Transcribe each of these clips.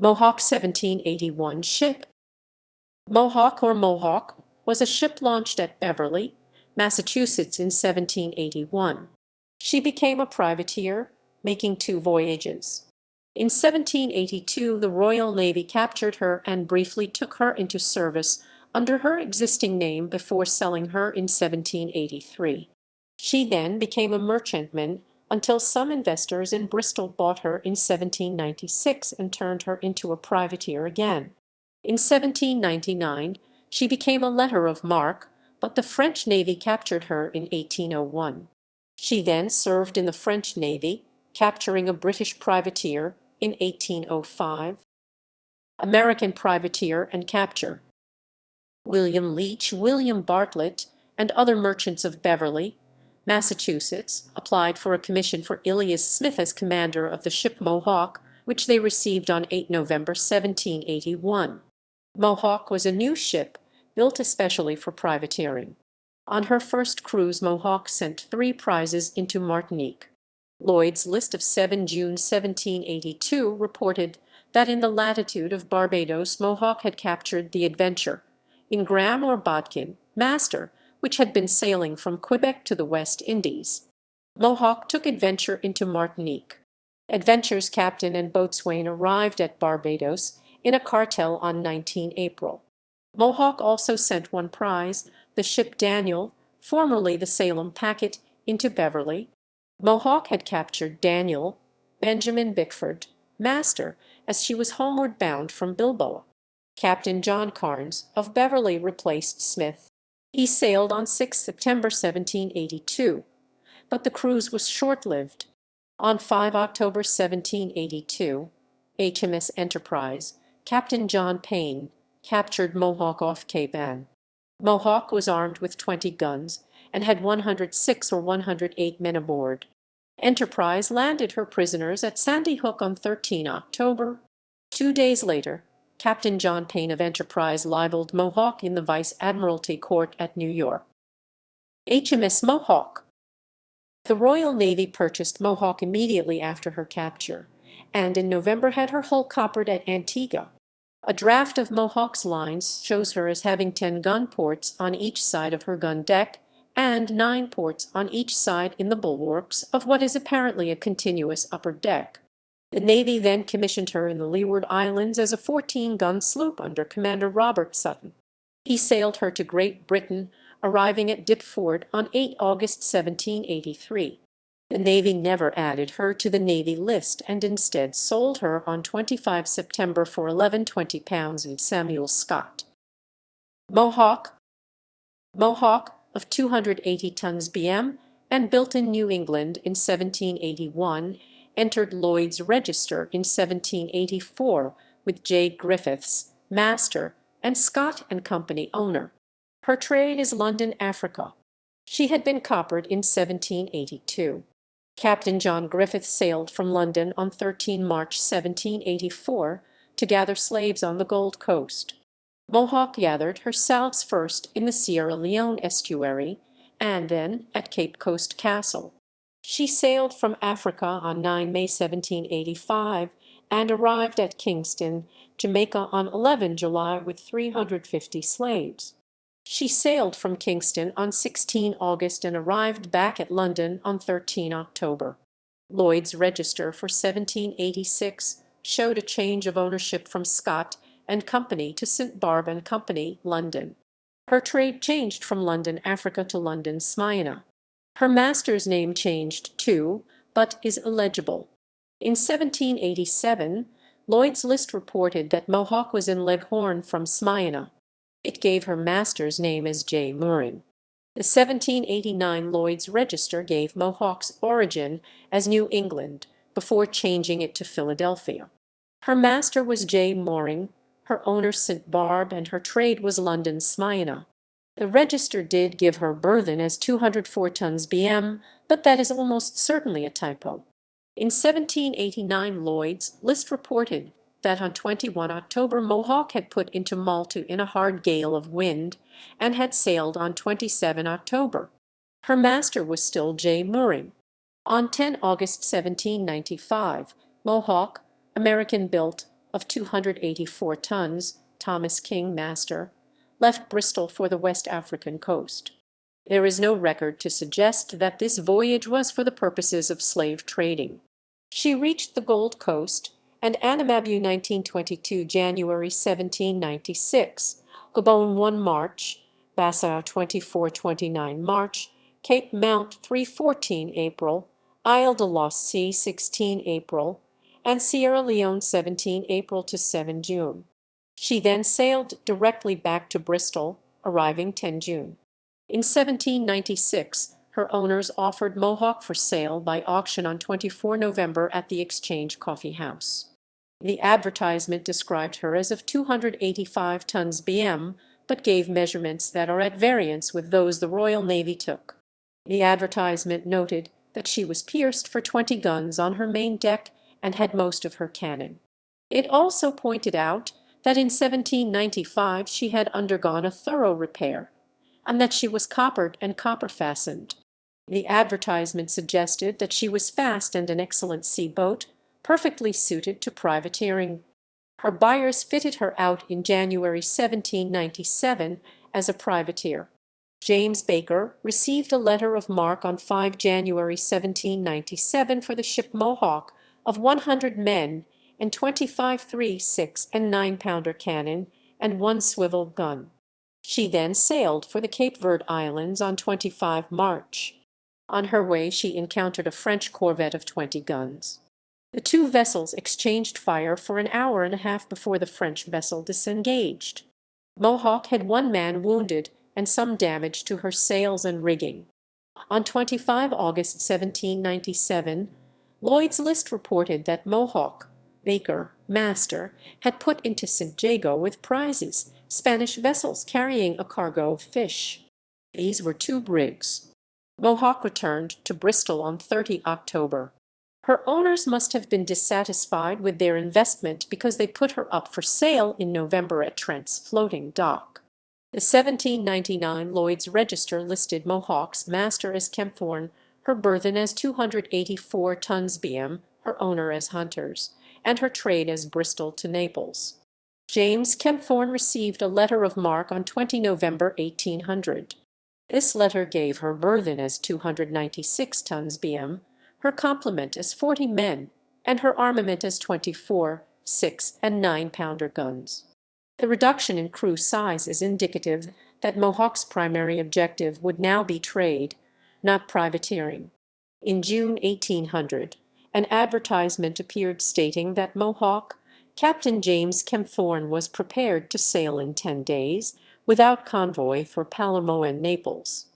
Mohawk 1781 ship. Mohawk or Mohawk was a ship launched at Beverly, Massachusetts in 1781. She became a privateer, making 2 voyages. In 1782, the Royal Navy captured her and briefly took her into service under her existing name before selling her in 1783. She then became a merchantman until some investors in Bristol bought her in 1796 and turned her into a privateer again. In 1799, she became a letter of marque, but the French Navy captured her in 1801. She then served in the French Navy, capturing a British privateer in 1805. American privateer and capture. William Leach, William Bartlett, and other merchants of Beverly, Massachusetts, applied for a commission for Elias Smith as commander of the ship Mohawk, which they received on 8 November 1781. Mohawk was a new ship, built especially for privateering. On her first cruise, Mohawk sent 3 prizes into Martinique. Lloyd's list of 7 June 1782 reported that in the latitude of Barbados, Mohawk had captured the Adventure, in Graham or Bodkin, master, which had been sailing from Quebec to the West Indies. Mohawk took Adventure into Martinique. Adventure's captain and boatswain arrived at Barbados in a cartel on 19 April. Mohawk also sent 1 prize, the ship Daniel, formerly the Salem Packet, into Beverly. Mohawk had captured Daniel, Benjamin Bickford, master, as she was homeward bound from Bilboa. Captain John Carnes of Beverly replaced Smith. He sailed on 6 September 1782, but the cruise was short-lived. On 5 October 1782, HMS Enterprise, Captain John Payne, captured Mohawk off Cape Ann. Mohawk was armed with 20 guns and had 106 or 108 men aboard. Enterprise landed her prisoners at Sandy Hook on 13 October. 2 days later, Captain John Payne of Enterprise libeled Mohawk in the Vice Admiralty Court at New York. HMS Mohawk. The Royal Navy purchased Mohawk immediately after her capture, and in November had her hull coppered at Antigua. A draft of Mohawk's lines shows her as having 10 gun ports on each side of her gun deck and 9 ports on each side in the bulwarks of what is apparently a continuous upper deck. The Navy then commissioned her in the Leeward Islands as a 14-gun sloop under Commander Robert Sutton. He sailed her to Great Britain, arriving at Dipford on 8 August 1783. The Navy never added her to the Navy list and instead sold her on 25 September for £11.20 in Samuel Scott. Mohawk. Mohawk, of 280 tons bm and built in New England in 1781, entered Lloyd's Register in 1784 with J. Griffiths, master, and Scott and Company owner. Her trade is London, Africa. She had been coppered in 1782. Captain John Griffiths sailed from London on 13 March 1784 to gather slaves on the Gold Coast. Mohawk gathered her salves first in the Sierra Leone estuary and then at Cape Coast Castle. She sailed from Africa on 9 May 1785 and arrived at Kingston, Jamaica on 11 July with 350 slaves. She sailed from Kingston on 16 August and arrived back at London on 13 October. Lloyd's Register for 1786 showed a change of ownership from Scott and Company to St. Barb and Company, London. Her trade changed from London, Africa to London, Smyrna. Her master's name changed too, but is illegible. In 1787, Lloyd's List reported that Mohawk was in Leghorn from Smyrna. It gave her master's name as J. Mooring. The 1789 Lloyd's Register gave Mohawk's origin as New England before changing it to Philadelphia. Her master was J. Mooring, her owner St. Barb, and her trade was London, Smyrna. The Register did give her burthen as 204 tons bm, but that is almost certainly a typo. In 1789 Lloyd's List reported that on 21 October Mohawk had put into Malta in a hard gale of wind and had sailed on 27 October. Her master was still J. Mooring. On 10 August 1795, Mohawk, American-built, of 284 tons, Thomas King, master, left Bristol for the West African coast. There is no record to suggest that this voyage was for the purposes of slave trading. She reached the Gold Coast and Anamabu 1922 January 1796, Gabon 1 March, Bassau 24-29 March, Cape Mount 3-14 April, Isle de la Sea 16 April, and Sierra Leone 17 April to 7 June. She then sailed directly back to Bristol, arriving 10 June. In 1796, her owners offered Mohawk for sale by auction on 24 November at the Exchange Coffee House. The advertisement described her as of 285 tons bm, but gave measurements that are at variance with those the Royal Navy took. The advertisement noted that she was pierced for 20 guns on her main deck and had most of her cannon. It also pointed out that in 1795 she had undergone a thorough repair, and that she was coppered and copper-fastened. The advertisement suggested that she was fast and an excellent sea boat, perfectly suited to privateering. Her buyers fitted her out in January 1797 as a privateer. James Baker received a letter of marque on 5 January 1797 for the ship Mohawk of 100 men and 25 3, 6, and 9-pounder cannon and 1 swivel gun. She then sailed for the Cape Verde Islands on 25 March. On her way she encountered a French corvette of 20 guns. The two vessels exchanged fire for an hour and a half before the French vessel disengaged. Mohawk had 1 man wounded and some damage to her sails and rigging. On 25 August 1797, Lloyd's List reported that Mohawk, Baker, master, had put into St. Jago with prizes, Spanish vessels carrying a cargo of fish. These were 2 brigs. Mohawk returned to Bristol on 30 October. Her owners must have been dissatisfied with their investment because they put her up for sale in November at Trent's floating dock. The 1799 Lloyd's Register listed Mohawk's master as Kempthorne, her burthen as 284 tons bm, her owner as Hunters, and her trade as Bristol to Naples. James Kempthorne received a letter of marque on 20 November 1800. This letter gave her burthen as 296 tons bm, her complement as 40 men, and her armament as 24, 6, and 9-pounder guns. The reduction in crew size is indicative that Mohawk's primary objective would now be trade, not privateering. In June 1800, an advertisement appeared stating that Mohawk, Captain James Kempthorne, was prepared to sail in 10 days without convoy for Palermo and Naples.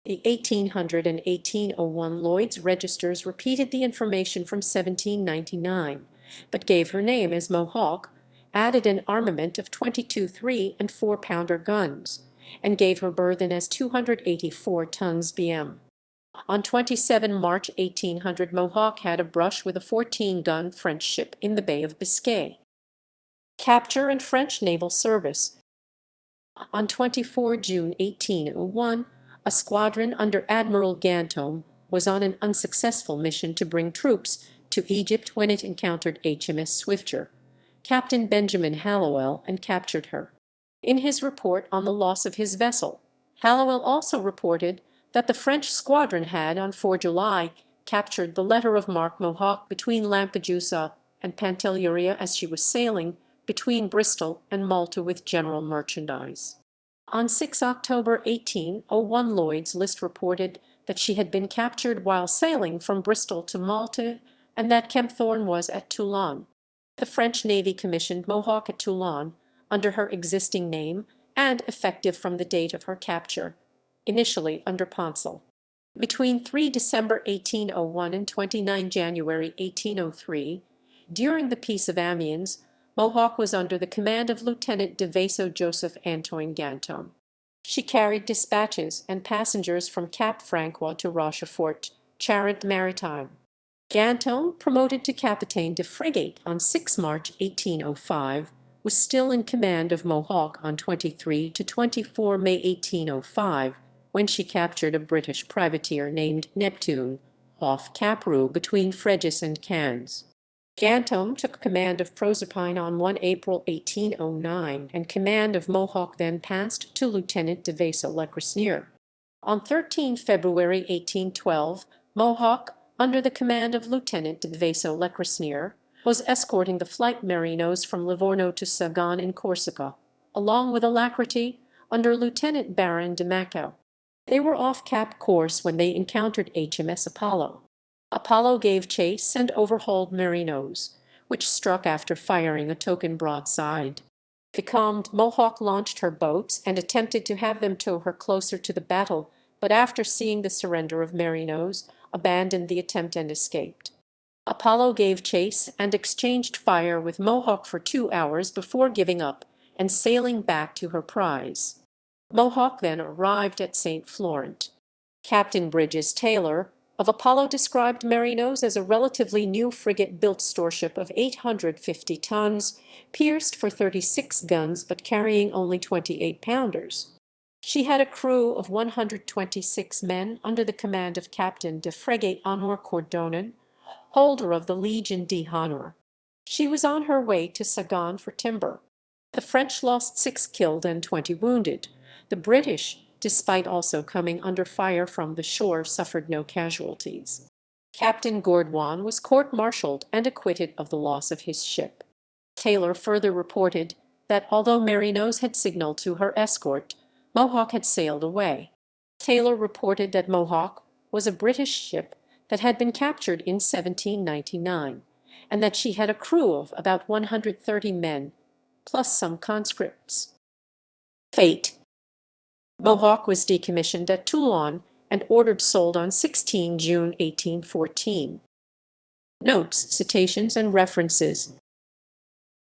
The 1800 and 1801 Lloyd's Registers repeated the information from 1799, but gave her name as Mohawk, added an armament of 22 3 and 4-pounder guns, and gave her burthen as 284 tons bm. On 27 March 1800 Mohawk had a brush with a 14-gun French ship in the Bay of Biscay. Capture and French naval service. On 24 June 1801, a squadron under Admiral Ganteaume was on an unsuccessful mission to bring troops to Egypt when it encountered HMS Swifter, Captain Benjamin Hallowell, and captured her. In his report on the loss of his vessel, Hallowell also reported that the French squadron had, on 4 July, captured the letter of marque Mohawk between Lampedusa and Pantelleria as she was sailing between Bristol and Malta with general merchandise. On 6 October 1801 Lloyd's List reported that she had been captured while sailing from Bristol to Malta and that Kempthorne was at Toulon. The French Navy commissioned Mohawk at Toulon under her existing name and effective from the date of her capture, initially under Ponsel. Between 3 December 1801 and 29 January 1803, during the Peace of Amiens, Mohawk was under the command of Lieutenant de Vaisseau Joseph Antoine Ganteaume. She carried dispatches and passengers from Cap Francois to Rochefort, Charente-Maritime. Ganteaume, promoted to capitaine de frigate on 6 March 1805, was still in command of Mohawk on 23 to 24 May 1805, when she captured a British privateer named Neptune off Cap Rouge between Fréjus and Cannes. Gantom took command of Proserpine on 1 April 1809, and command of Mohawk then passed to Lieutenant de Vaisseau-Lecresnier. On 13 February 1812, Mohawk, under the command of Lieutenant de Vaisseau-Lecresnier, was escorting the flight Merinos from Livorno to Sagan in Corsica, along with Alacrity, under Lieutenant Baron de Macau. They were off Cap course when they encountered HMS Apollo. Apollo gave chase and overhauled Merinos, which struck after firing a token broadside. Becalmed, Mohawk launched her boats and attempted to have them tow her closer to the battle, but after seeing the surrender of Merinos, abandoned the attempt and escaped. Apollo gave chase and exchanged fire with Mohawk for 2 hours before giving up and sailing back to her prize. Mohawk then arrived at St. Florent. Captain Bridges Taylor of Apollo described Merinos as a relatively new frigate-built storeship of 850 tons, pierced for 36 guns but carrying only 28-pounders. She had a crew of 126 men under the command of Captain de Frégate Honor Cordonan, holder of the Legion d'Honneur. She was on her way to Sagan for timber. The French lost 6 killed and 20 wounded. The British, despite also coming under fire from the shore, suffered no casualties. Captain Gourdouin was court-martialed and acquitted of the loss of his ship. Taylor further reported that although Merinos had signaled to her escort, Mohawk had sailed away. Taylor reported that Mohawk was a British ship that had been captured in 1799, and that she had a crew of about 130 men, plus some conscripts. Fate. Mohawk was decommissioned at Toulon and ordered sold on 16 June 1814. Notes, citations, and references.